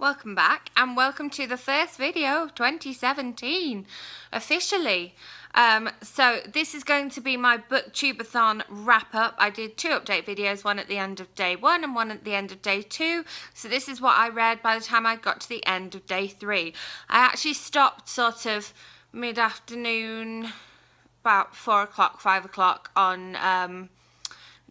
Welcome back and welcome to the first video of 2017 officially. So this is going to be my BookTubeAthon wrap up. I did two update videos, one at the end of day 1 and one at the end of day 2. So this is what I read by the time I got to the end of day 3. I actually stopped sort of mid-afternoon, about 4 o'clock, 5 o'clock on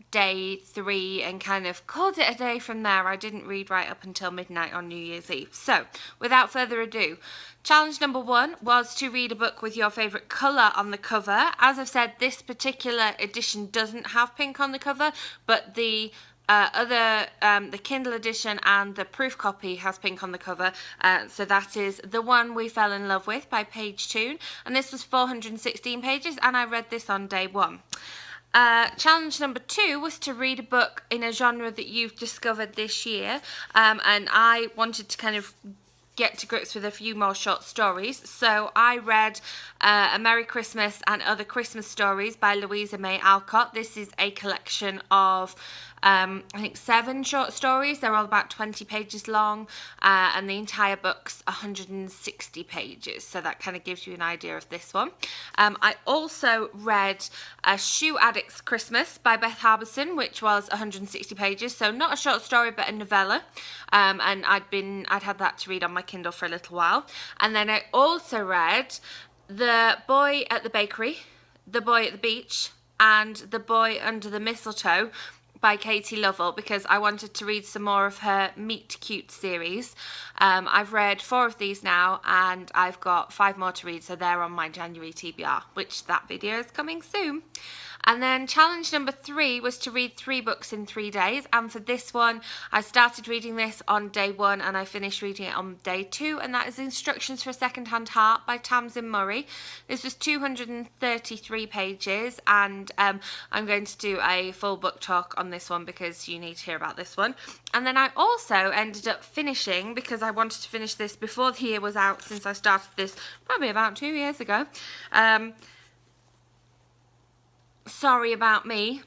day 3 and kind of called it a day from there. I didn't read right up until midnight on New Year's Eve. So without further ado, challenge number 1 was to read a book with your favourite colour on the cover. As I've said, this particular edition doesn't have pink on the cover, but the the Kindle edition and the proof copy has pink on the cover, so that is The One We Fell in Love With by Page Toon, and this was 416 pages and I read this on day 1. Challenge number 2 was to read a book in a genre that you've discovered this year, and I wanted to kind of get to grips with a few more short stories. So I read A Merry Christmas and Other Christmas Stories by Louisa May Alcott. This is a collection of I think 7 short stories. They're all about 20 pages long, and the entire book's 160 pages, so that kind of gives you an idea of this one. I also read A Shoe Addict's Christmas by Beth Harbison, which was 160 pages, so not a short story but a novella, and I'd had that to read on my Kindle for a little while. And then I also read The Boy at the Bakery, The Boy at the Beach, and The Boy Under the Mistletoe by Katie Lovell, because I wanted to read some more of her Meet Cute series. I've read 4 of these now and I've got 5 more to read, so they're on my January TBR, which that video is coming soon. And then challenge number 3 was to read 3 books in 3 days, and for this one I started reading this on day 1 and I finished reading it on day 2, and that is Instructions for a Second-Hand Heart by Tamsin Murray. This was 233 pages, and I'm going to do a full book talk on this one because you need to hear about this one. And then I also ended up finishing, because I wanted to finish this before the year was out, since I started this probably about 2 years ago. Sorry about me.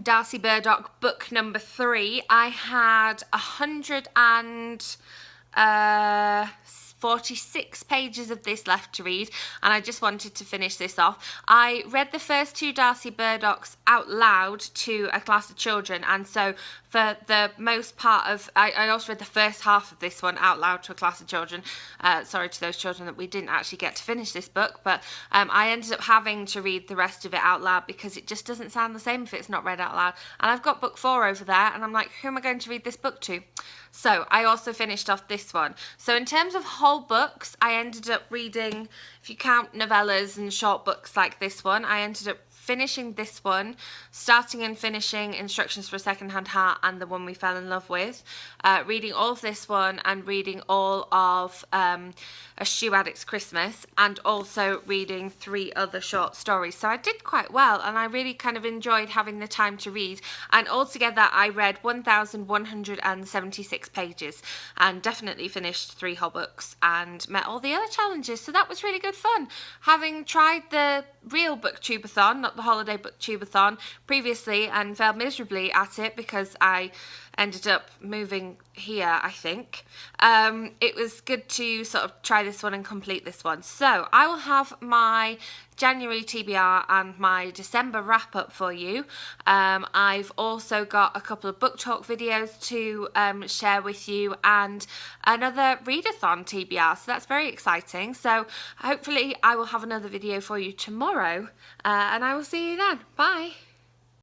Darcy Burdock book number 3. I had 146 pages of this left to read, and I just wanted to finish this off. I read the first 2 Darcy Burdocks out loud to a class of children, and so for the most part of, I also read the first half of this one out loud to a class of children. Sorry to those children that we didn't actually get to finish this book, but I ended up having to read the rest of it out loud because it just doesn't sound the same if it's not read out loud. And I've got book 4 over there, and I'm like, who am I going to read this book to? So I also finished off this one. So in terms of whole books, I ended up reading, if you count novellas and short books like this one, I ended up finishing this one, starting and finishing Instructions for a Second-Hand Heart and The One We Fell in Love With, reading all of this one and reading all of A Shoe Addict's Christmas, and also reading 3 other short stories. So I did quite well, and I really kind of enjoyed having the time to read, and altogether I read 1,176 pages and definitely finished 3 whole books and met all the other challenges, so that was really good fun. Having tried the real BookTubeAthon, not the holiday BookTubeAthon, previously and failed miserably at it because I ended up moving here, I think. It was good to sort of try this one and complete this one. So I will have my January TBR and my December wrap up for you. I've also got a couple of book talk videos to share with you, and another readathon TBR, so that's very exciting. So hopefully I will have another video for you tomorrow, and I will see you then. Bye.